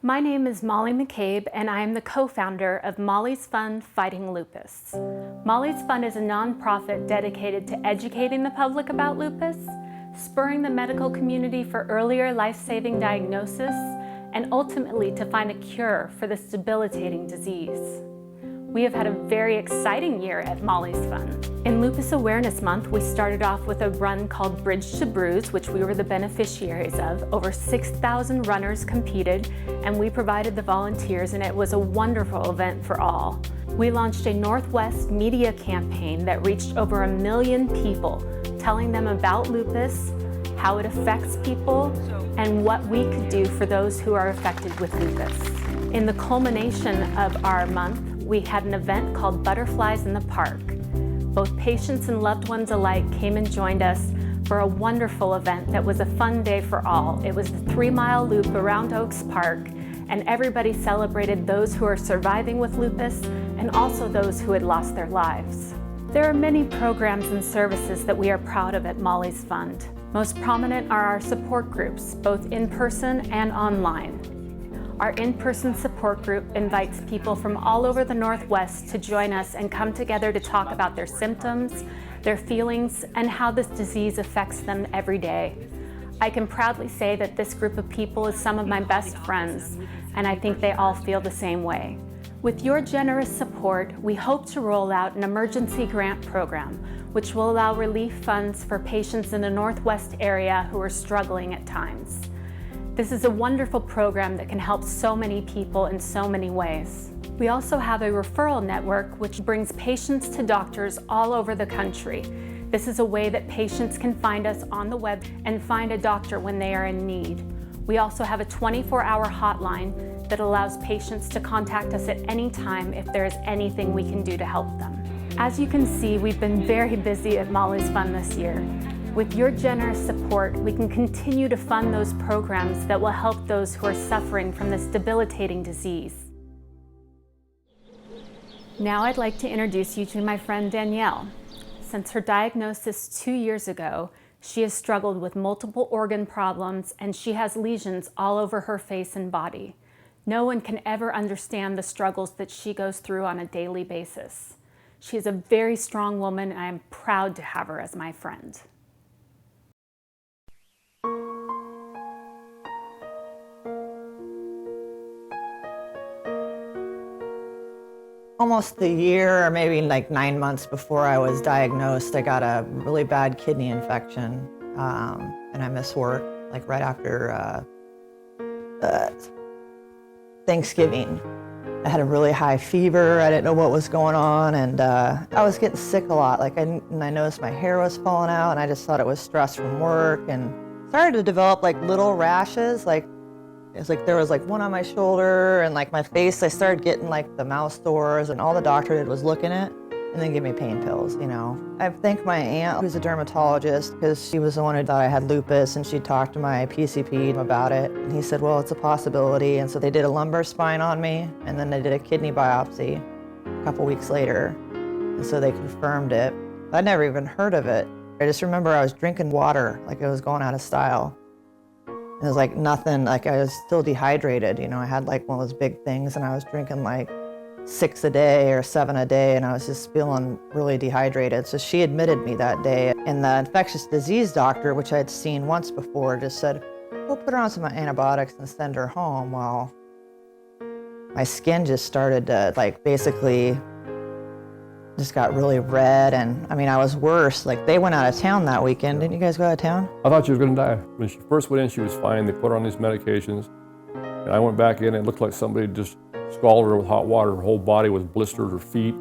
My name is Molly McCabe, and I am the co-founder of MollysFund Fighting Lupus. MollysFund is a nonprofit dedicated to educating the public about lupus, spurring the medical community for earlier life-saving diagnosis, and ultimately to find a cure for this debilitating disease. We have had a very exciting year at MollysFund. In Lupus Awareness Month, we started off with a run called Bridge to Bruise, which we were the beneficiaries of. Over 6,000 runners competed, and we provided the volunteers, and it was a wonderful event for all. We launched a Northwest media campaign that reached over 1 million people, telling them about lupus, how it affects people, and what we could do for those who are affected with lupus. In the culmination of our month, we had an event called Butterflies in the Park. Both patients and loved ones alike came and joined us for a wonderful event that was a fun day for all. It was the 3-mile loop around Oaks Park, and everybody celebrated those who are surviving with lupus and also those who had lost their lives. There are many programs and services that we are proud of at MollysFund. Most prominent are our support groups, both in person and online. Our in-person support group invites people from all over the Northwest to join us and come together to talk about their symptoms, their feelings, and how this disease affects them every day. I can proudly say that this group of people is some of my best friends, and I think they all feel the same way. With your generous support, we hope to roll out an emergency grant program, which will allow relief funds for patients in the Northwest area who are struggling at times. This is a wonderful program that can help so many people in so many ways. We also have a referral network which brings patients to doctors all over the country. This is a way that patients can find us on the web and find a doctor when they are in need. We also have a 24-hour hotline that allows patients to contact us at any time if there is anything we can do to help them. As you can see, we've been very busy at MollysFund this year. With your generous support, we can continue to fund those programs that will help those who are suffering from this debilitating disease. Now I'd like to introduce you to my friend Danielle. Since her diagnosis 2 years ago, she has struggled with multiple organ problems, and she has lesions all over her face and body. No one can ever understand the struggles that she goes through on a daily basis. She is a very strong woman, and I am proud to have her as my friend. Almost a year or maybe like 9 months before I was diagnosed, I got a really bad kidney infection, and I missed work like right after Thanksgiving. I had a really high fever. I didn't know what was going on, and I was getting sick a lot. And I noticed my hair was falling out, and I just thought it was stress from work, and started to develop like little rashes. It's like there was like one on my shoulder, and like my face, I started getting like the mouth sores, and all the doctor did was look in it and then give me pain pills, you know. I thank my aunt, who's a dermatologist, because she was the one who thought I had lupus, and she talked to my PCP about it. And he said, well, it's a possibility. And so they did a lumbar spine on me, and then they did a kidney biopsy a couple weeks later. And so they confirmed it. I'd never even heard of it. I just remember I was drinking water like it was going out of style. It was like nothing, like I was still dehydrated, you know. I had like one of those big things, and I was drinking like 6 a day or 7 a day, and I was just feeling really dehydrated. So she admitted me that day, and the infectious disease doctor, which I'd seen once before, just said, we'll put her on some antibiotics and send her home. Well, my skin just started to like basically just got really red, and I mean, I was worse. Like, they went out of town that weekend. Didn't you guys go out of town? I thought she was going to die. When she first went in, she was fine. They put her on these medications, and I went back in, and it looked like somebody just scalded her with hot water. Her whole body was blistered, her feet.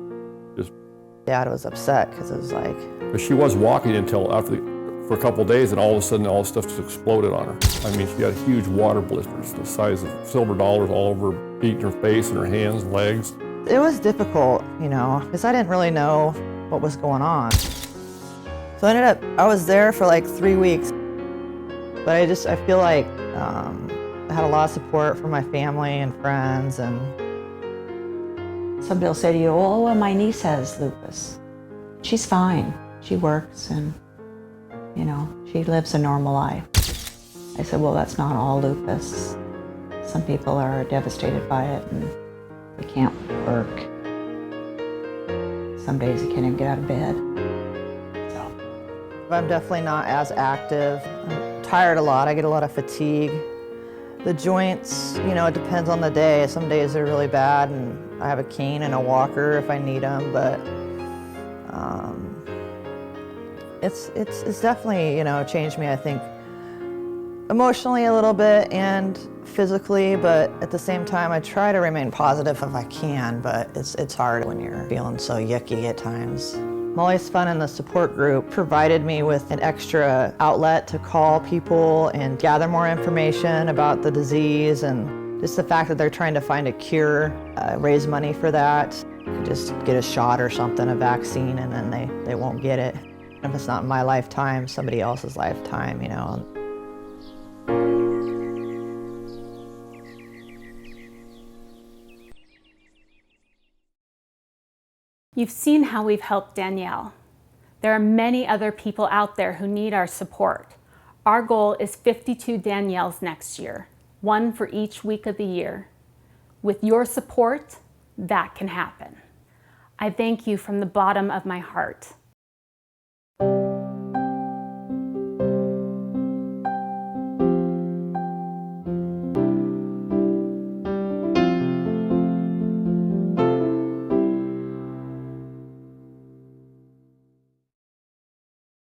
Dad was upset because it was like... But she was walking until for a couple of days, and all of a sudden, all this stuff just exploded on her. I mean, she had huge water blisters the size of silver dollars all over her feet and her face and her hands and legs. It was difficult, you know, because I didn't really know what was going on. So I was there for like 3 weeks, but I feel like I had a lot of support from my family and friends. And somebody will say to you, oh, well, my niece has lupus. She's fine. She works and, you know, she lives a normal life. I said, well, that's not all lupus. Some people are devastated by it and they can't work. Some days you can't even get out of bed. So. I'm definitely not as active. I'm tired a lot. I get a lot of fatigue. The joints, you know, it depends on the day. Some days they're really bad and I have a cane and a walker if I need them, but it's definitely, you know, changed me, I think, emotionally a little bit and physically, but at the same time I try to remain positive if I can, but it's hard when you're feeling so yucky at times. MollysFund and the support group provided me with an extra outlet to call people and gather more information about the disease, and just the fact that they're trying to find a cure, raise money for that. You could just get a shot or something, a vaccine, and then they won't get it. If it's not in my lifetime, somebody else's lifetime, you know. You've seen how we've helped Danielle. There are many other people out there who need our support. Our goal is 52 Danielles next year, one for each week of the year. With your support, that can happen. I thank you from the bottom of my heart.